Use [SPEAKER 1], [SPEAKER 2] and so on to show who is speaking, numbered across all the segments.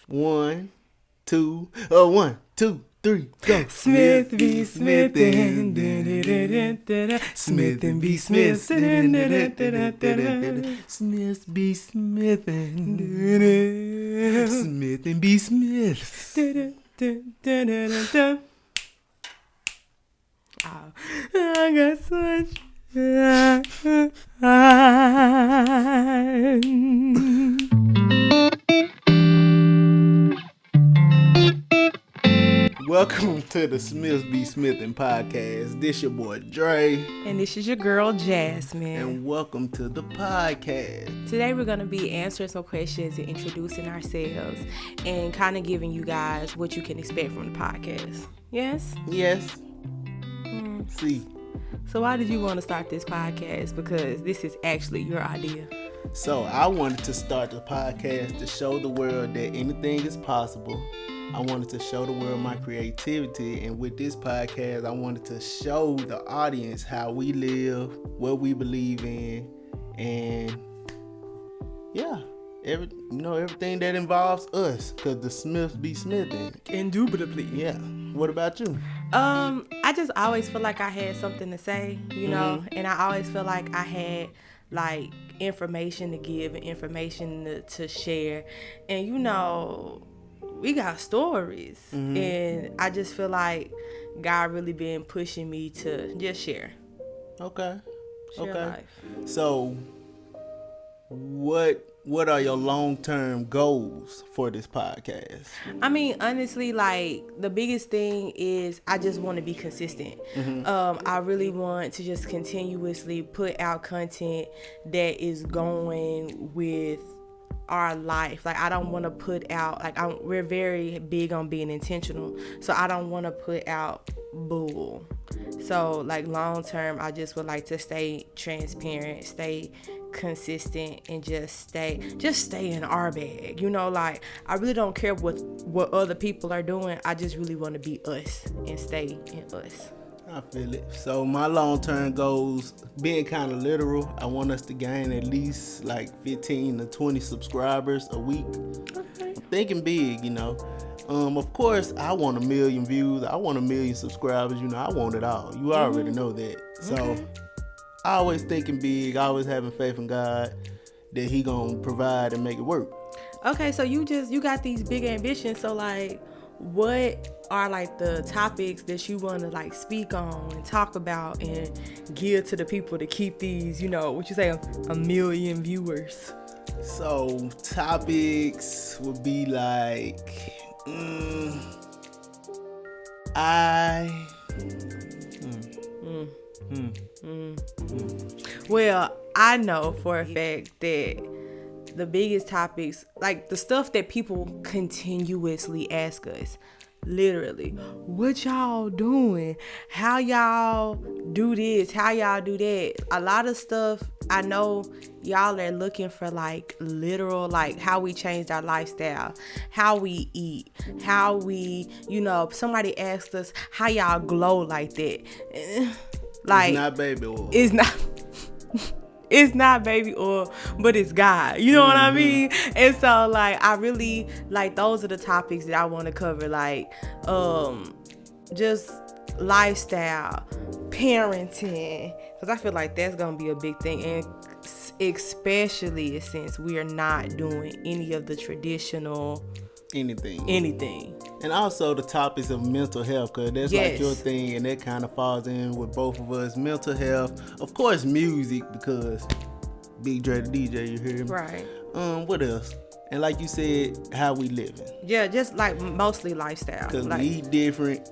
[SPEAKER 1] 1, 2, 1, 2, 3, go.
[SPEAKER 2] Smith Be Smithin. Smith and Be Smith.
[SPEAKER 1] Smith Be Smithin. Smith and Be Smith.
[SPEAKER 2] Oh, I got such.
[SPEAKER 1] Welcome to the Smith Be Smithin podcast. This your boy Dre.
[SPEAKER 2] And this is your girl Jasmine.
[SPEAKER 1] And welcome to the podcast.
[SPEAKER 2] Today we're going to be answering some questions and introducing ourselves and kind of giving you guys what you can expect from the podcast. Yes?
[SPEAKER 1] Yes. See.
[SPEAKER 2] So why did you want to start this podcast? Because this is actually your idea.
[SPEAKER 1] So I wanted to start the podcast to show the world that anything is possible. I wanted to show the world my creativity, and with this podcast I wanted to show the audience how we live, what we believe in, and everything that involves us, because the Smiths be Smithin.
[SPEAKER 2] Indubitably.
[SPEAKER 1] Yeah. What about you?
[SPEAKER 2] I just always feel like I had something to say, you know, and I always feel like I had like information to give and information to share, and we got stories, and I just feel like God really been pushing me to just share.
[SPEAKER 1] Okay.
[SPEAKER 2] Life.
[SPEAKER 1] So, what are your long-term goals for this podcast?
[SPEAKER 2] I mean, honestly, like the biggest thing is I just want to be consistent. I really want to just continuously put out content that is going with our life. Like I don't want to put out we're very big on being intentional, so I don't want to put out bull. So like long term I just would like to stay transparent, stay consistent, and just stay in our bag. Like I really don't care what other people are doing. I just really want to be us and stay in us.
[SPEAKER 1] I feel it. So my long-term goals, being kind of literal, I want us to gain at least like 15 to 20 subscribers a week.
[SPEAKER 2] Okay.
[SPEAKER 1] I'm thinking big, Of course, I want 1 million views. I want 1 million subscribers. I want it all. You already know that. So I always thinking big, always having faith in God that He gonna provide and make it work.
[SPEAKER 2] Okay, so you got these big ambitions. So like, what are like the topics that you want to like speak on and talk about and give to the people to keep these, 1 million viewers?
[SPEAKER 1] So topics would be like,
[SPEAKER 2] Well, I know for a fact that the biggest topics, like the stuff that people continuously ask us, literally, what y'all doing? How y'all do this? How y'all do that? A lot of stuff, I know y'all are looking for like literal, like how we changed our lifestyle, how we eat, how we, somebody asked us how y'all glow like that. Like,
[SPEAKER 1] it's not baby oil.
[SPEAKER 2] It's not baby oil, but it's God. You know what I mean? And so, like, I really, like, those are the topics that I want to cover. Like, just lifestyle, parenting. Because I feel like that's going to be a big thing. And especially since we are not doing any of the traditional anything.
[SPEAKER 1] And also the topics of mental health, because that's like your thing, and that kind of falls in with both of us. Mental health, of course, music, because Big Dre the DJ, you hear me?
[SPEAKER 2] Right.
[SPEAKER 1] What else? And like you said, how we living.
[SPEAKER 2] Yeah, just like mostly lifestyle.
[SPEAKER 1] Because
[SPEAKER 2] like,
[SPEAKER 1] we eat different.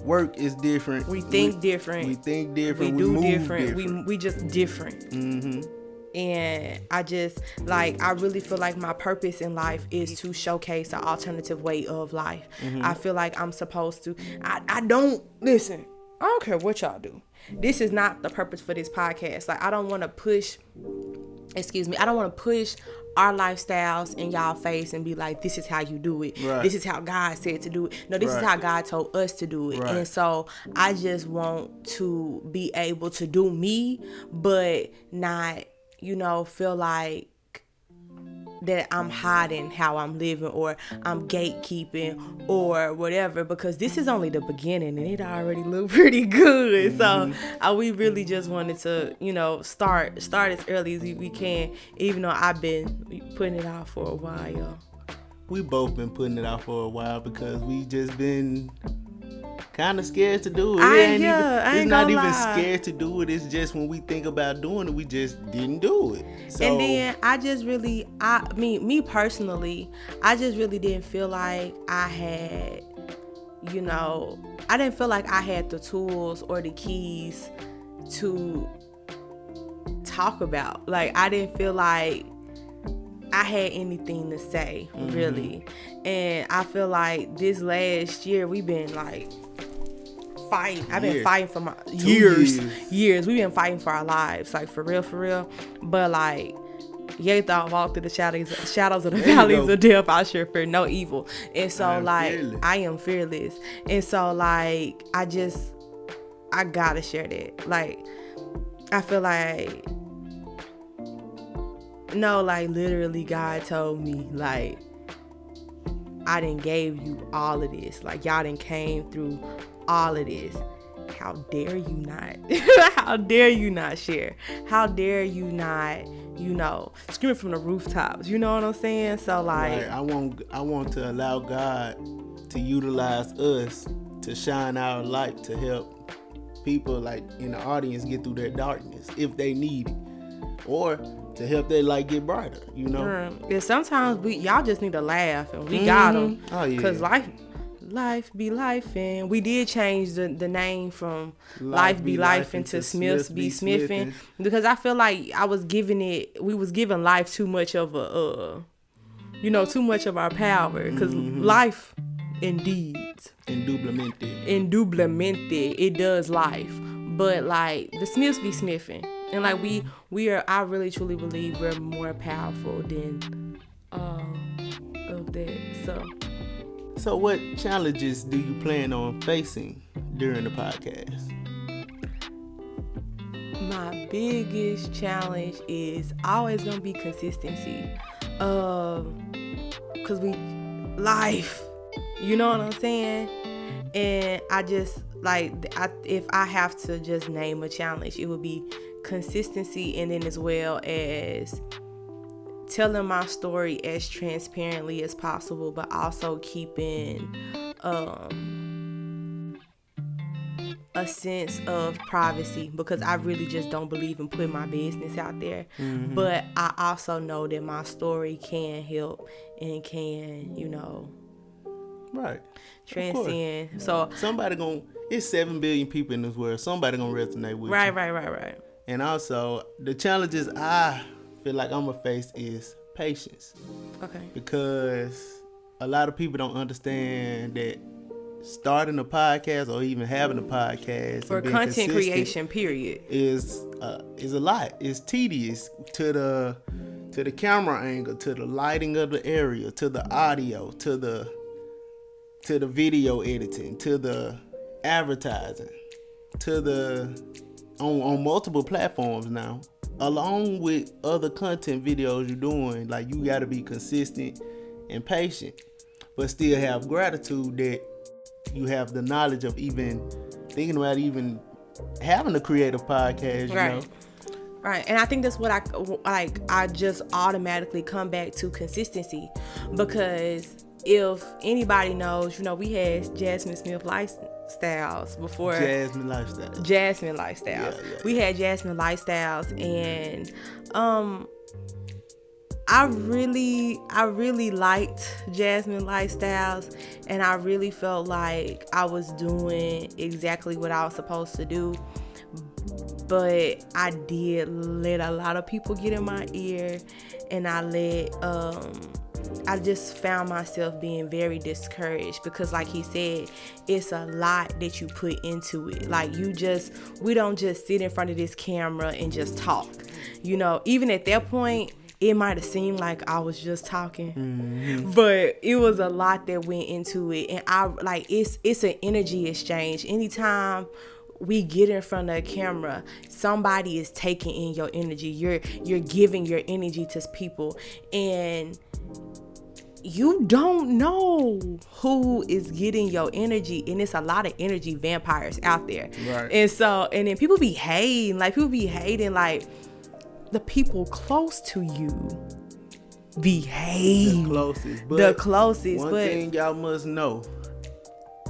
[SPEAKER 1] Work is different.
[SPEAKER 2] We think different.
[SPEAKER 1] We think different.
[SPEAKER 2] We do
[SPEAKER 1] move
[SPEAKER 2] different. We just different. And I really feel like my purpose in life is to showcase an alternative way of life. I feel like I'm supposed to, I don't care what y'all do. This is not the purpose for this podcast. Like, I don't want to push our lifestyles in y'all face and be like, this is how you do it.
[SPEAKER 1] Right.
[SPEAKER 2] This is how God said to do it. No, this is how God told us to do it.
[SPEAKER 1] Right.
[SPEAKER 2] And so I just want to be able to do me, but not, feel like that I'm hiding how I'm living, or I'm gatekeeping or whatever, because this is only the beginning and it already look pretty good. So we really just wanted to, start as early as we can, even though I've been putting it out for a while.
[SPEAKER 1] We both been putting it out for a while because we just been kind of scared to do it. It's not even scared to do it. It's just when we think about doing it, we just didn't do it. So,
[SPEAKER 2] and then me personally, I just really didn't feel like I had, I didn't feel like I had the tools or the keys to talk about. Like, I didn't feel like I had anything to say, really. And I feel like this last year we've been like fighting. I've been fighting for my years. We've been fighting for our lives, like for real. But like, yea, thou walk through the shadows of the valleys of death, I sure fear no evil. And so I am fearless. And so like, I gotta share that. Like, I feel like, no, like literally God told me, like, I done gave you all of this. Like, y'all done came through all of this. How dare you not? How dare you not share? How dare you not, screaming from the rooftops? You know what I'm saying? So like,
[SPEAKER 1] I want to allow God to utilize us to shine our light to help people like in the audience get through their darkness if they need it, or to help their light get brighter,
[SPEAKER 2] Yeah, sometimes y'all just need to laugh, and we got them.
[SPEAKER 1] Oh, yeah.
[SPEAKER 2] Cause life be life, and we did change the name from Life Be Life into Smith's Be Smithin, because I feel like we was giving life too much of too much of our power, because life indeed indublemente it does life, but like the Smiths be Smithin. And like I really truly believe we're more powerful than of that.
[SPEAKER 1] So what challenges do you plan on facing during the podcast?
[SPEAKER 2] My biggest challenge is always gonna be consistency. Cause life, you know what I'm saying? And I just if I have to just name a challenge, it would be consistency, and then as well as telling my story as transparently as possible, but also keeping a sense of privacy, because I really just don't believe in putting my business out there. But I also know that my story can help and can,
[SPEAKER 1] right,
[SPEAKER 2] transcend. So
[SPEAKER 1] it's 7 billion people in this world. Somebody gonna resonate with you.
[SPEAKER 2] Right.
[SPEAKER 1] And also, the challenges I feel like I'm going to face is patience.
[SPEAKER 2] Okay.
[SPEAKER 1] Because a lot of people don't understand that starting a podcast or even having a podcast
[SPEAKER 2] for content creation, period,
[SPEAKER 1] is a lot. It's tedious to the camera angle, to the lighting of the area, to the audio, to the video editing, to the advertising, to the on multiple platforms now, along with other content videos you're doing. Like, you got to be consistent and patient, but still have gratitude that you have the knowledge of even thinking about even having a creative podcast, you know?
[SPEAKER 2] Right. And I think that's what I just automatically come back to consistency, because if anybody knows, we had Jasmine Smith Lifestyles before.
[SPEAKER 1] Jasmine Lifestyles.
[SPEAKER 2] Yeah. We had Jasmine Lifestyles, and I really liked Jasmine Lifestyles, and I really felt like I was doing exactly what I was supposed to do. But I did let a lot of people get in my ear, and I just found myself being very discouraged, because like he said, it's a lot that you put into it. Like, we don't just sit in front of this camera and just talk. Even at that point, it might have seemed like I was just talking, but it was a lot that went into it. And it's an energy exchange. Anytime we get in front of a camera, somebody is taking in your energy. You're giving your energy to people, and you don't know who is getting your energy, and it's a lot of energy vampires out there.
[SPEAKER 1] Right.
[SPEAKER 2] And then people be hating, like the people close to you be hating. The closest.
[SPEAKER 1] One thing y'all must know.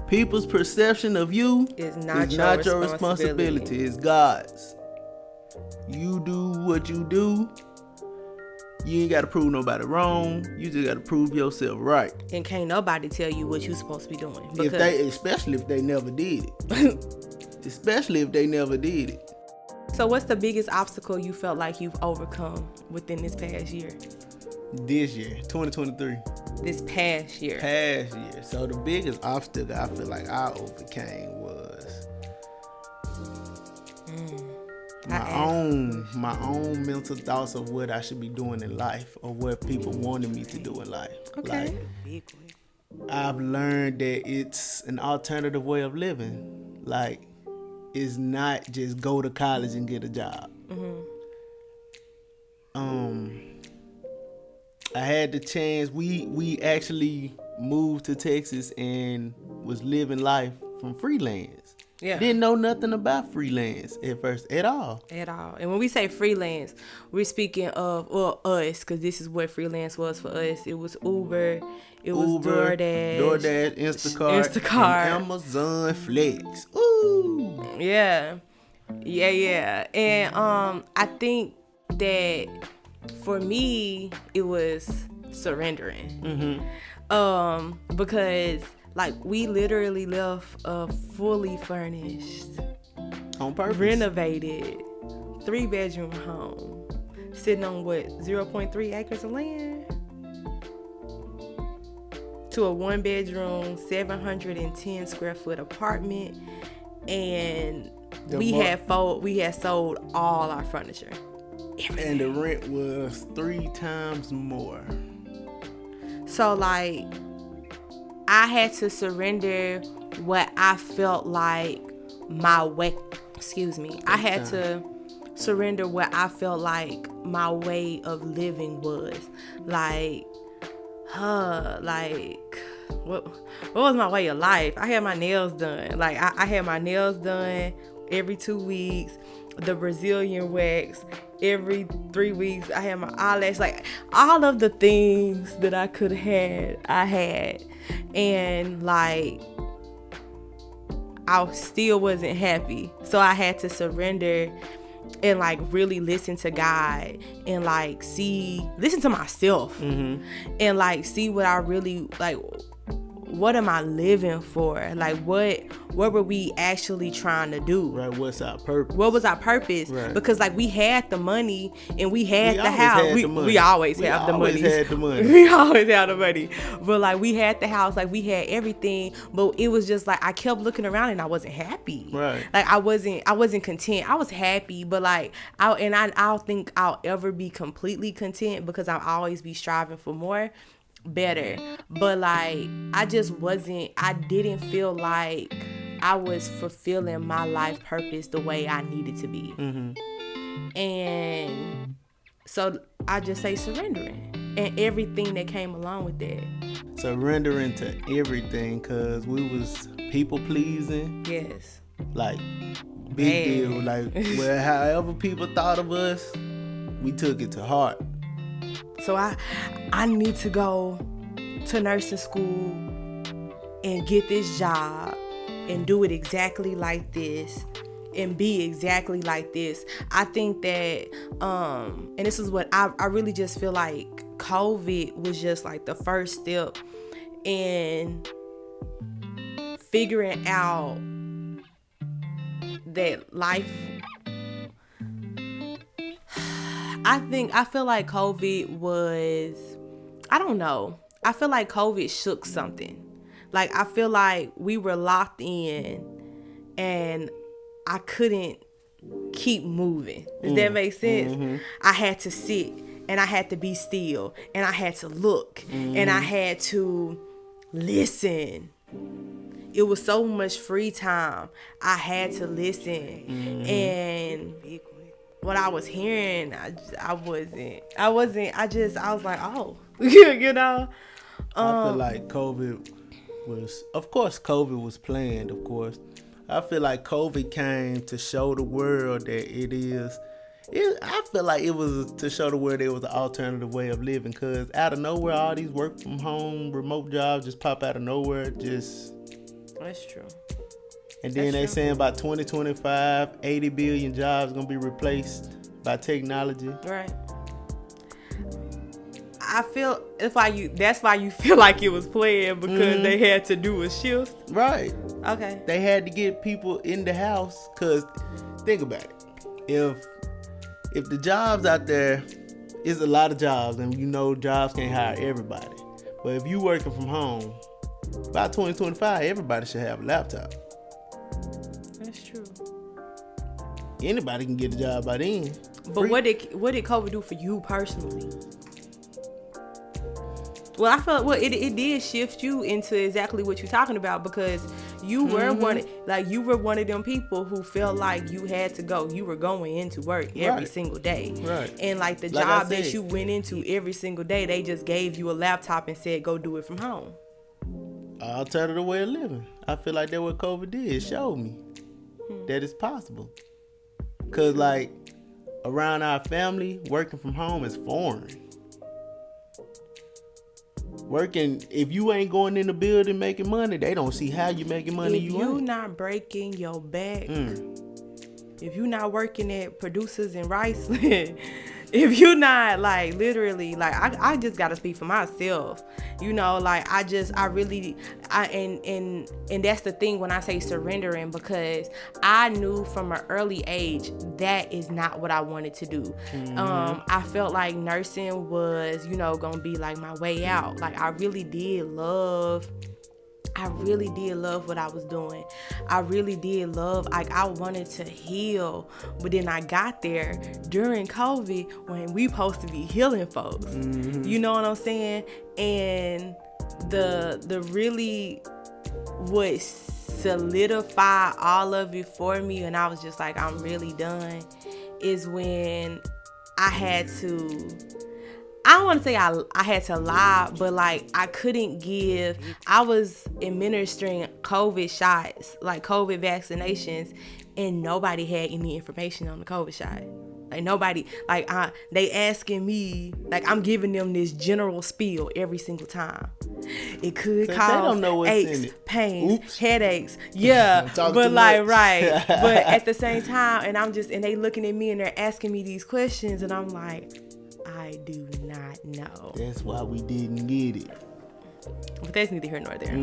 [SPEAKER 1] People's perception of you is not your responsibility. It's God's. You do what you do. You ain't got to prove nobody wrong. You just got to prove yourself right.
[SPEAKER 2] And can't nobody tell you what you supposed to be doing.
[SPEAKER 1] Especially if they never did it.
[SPEAKER 2] So what's the biggest obstacle you felt like you've overcome within this past year?
[SPEAKER 1] This year, 2023.
[SPEAKER 2] This past year.
[SPEAKER 1] So the biggest obstacle I feel like I overcame was my own mental thoughts of what I should be doing in life, or what people wanted me to do in life.
[SPEAKER 2] Okay.
[SPEAKER 1] Like, I've learned that it's an alternative way of living. Like, it's not just go to college and get a job. I had the chance. We actually moved to Texas and was living life from freelance.
[SPEAKER 2] Yeah.
[SPEAKER 1] Didn't know nothing about freelance at first at all.
[SPEAKER 2] And when we say freelance, we're speaking of us, because this is what freelance was for us. It was Uber, was DoorDash,
[SPEAKER 1] Instacart, and Amazon Flex. Ooh.
[SPEAKER 2] Yeah. And I think that for me, it was surrendering. Because like we literally left a fully furnished,
[SPEAKER 1] on purpose,
[SPEAKER 2] renovated 3-bedroom home, sitting on 0.3 acres of land, to a 1-bedroom 710 square foot apartment, and we had sold all our furniture. Everything.
[SPEAKER 1] And the rent was 3 times more.
[SPEAKER 2] So like, I had to surrender what I felt like my way. I had to surrender what I felt like my way of living was. Like, what was my way of life? I had my nails done. Like, I had my nails done every 2 weeks. The Brazilian wax every 3 weeks. I had my eyelash, like all of the things that I could have I had. And like, I still wasn't happy. So I had to surrender and like really listen to God and like listen to myself and like see what I really like. What am I living for? Like, what were we actually trying to do?
[SPEAKER 1] Right. What's our purpose?
[SPEAKER 2] What was our purpose? Right. Because like, we had the money and we had the house. We always have the money. We always have the money. But like, we had the house, like we had everything. But it was just like, I kept looking around and I wasn't happy.
[SPEAKER 1] Right.
[SPEAKER 2] Like, I wasn't content. I was happy, but like, I don't think I'll ever be completely content, because I'll always be striving for more, better. But like, I didn't feel like I was fulfilling my life purpose the way I needed to be. And so I just say surrendering and everything that came along with that.
[SPEAKER 1] Surrendering to everything, because we was people pleasing.
[SPEAKER 2] Yes.
[SPEAKER 1] Like, big deal. Like, well, however people thought of us, we took it to heart.
[SPEAKER 2] So I need to go to nursing school and get this job and do it exactly like this and be exactly like this. I think that, and this is what I really just feel like COVID was just like the first step in figuring out that life. I feel like COVID was, I don't know. I feel like COVID shook something. Like, I feel like we were locked in and I couldn't keep moving. Does that make sense? Mm-hmm. I had to sit and I had to be still and I had to look and I had to listen. it was so much free time. I had to listen. And what I was hearing, I was like, oh, you know.
[SPEAKER 1] I feel like COVID was planned, of course. I feel like COVID came to show the world that I feel like it was to show the world there was an alternative way of living, because out of nowhere, all these work from home, remote jobs just pop out of nowhere.
[SPEAKER 2] That's true.
[SPEAKER 1] And then they saying by 2025, 80 billion jobs going to be replaced by technology.
[SPEAKER 2] Right. I feel that's why you feel like it was planned, because they had to do a shift.
[SPEAKER 1] Right.
[SPEAKER 2] Okay.
[SPEAKER 1] They had to get people in the house, because think about it. If the jobs out there, is a lot of jobs, and jobs can't hire everybody. But if you working from home, by 2025, everybody should have a laptop.
[SPEAKER 2] That's true.
[SPEAKER 1] Anybody can get a job by then.
[SPEAKER 2] But what did COVID do for you personally? Well, I felt it did shift you into exactly what you're talking about, because you were one of them people who felt like you had to go. You were going into work every single day,
[SPEAKER 1] right? And
[SPEAKER 2] like the job that you went into every single day, they just gave you a laptop and said go do it from home.
[SPEAKER 1] Alternative way of living. I feel like that's what COVID did. It showed me that it's possible. Cause like around our family, working from home is foreign. Working, if you ain't going in the building making money, they don't see how you making money.
[SPEAKER 2] If you not breaking your back, if you not working at Producers and Rice, if you not like literally, like I just gotta speak for myself, like and that's the thing when I say surrendering, because I knew from an early age that is not what I wanted to do. I felt like nursing was, gonna be like my way out. Like I really did love what I was doing. I really did love, like I wanted to heal, but then I got there during COVID when we supposed to be healing folks. You know what I'm saying? And the really would solidify all of it for me, and I was just like, I'm really done, is when I had to, I don't want to say I had to lie, but like I was administering COVID shots, like COVID vaccinations, and nobody had any information on the COVID shot. Like nobody, like they asking me, like I'm giving them this general spiel every single time. It could cause aches, pains, headaches. Yeah, but like, right. But at the same time, and they looking at me and they're asking me these questions, and I'm like, I do not know.
[SPEAKER 1] That's why we didn't get it.
[SPEAKER 2] But that's neither here nor there.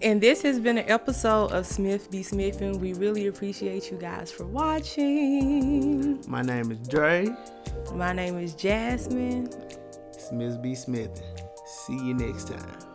[SPEAKER 2] And this has been an episode of Be Smithin. We really appreciate you guys for watching.
[SPEAKER 1] My name is Dre.
[SPEAKER 2] My name is Jasmine.
[SPEAKER 1] Be Smithin. See you next time.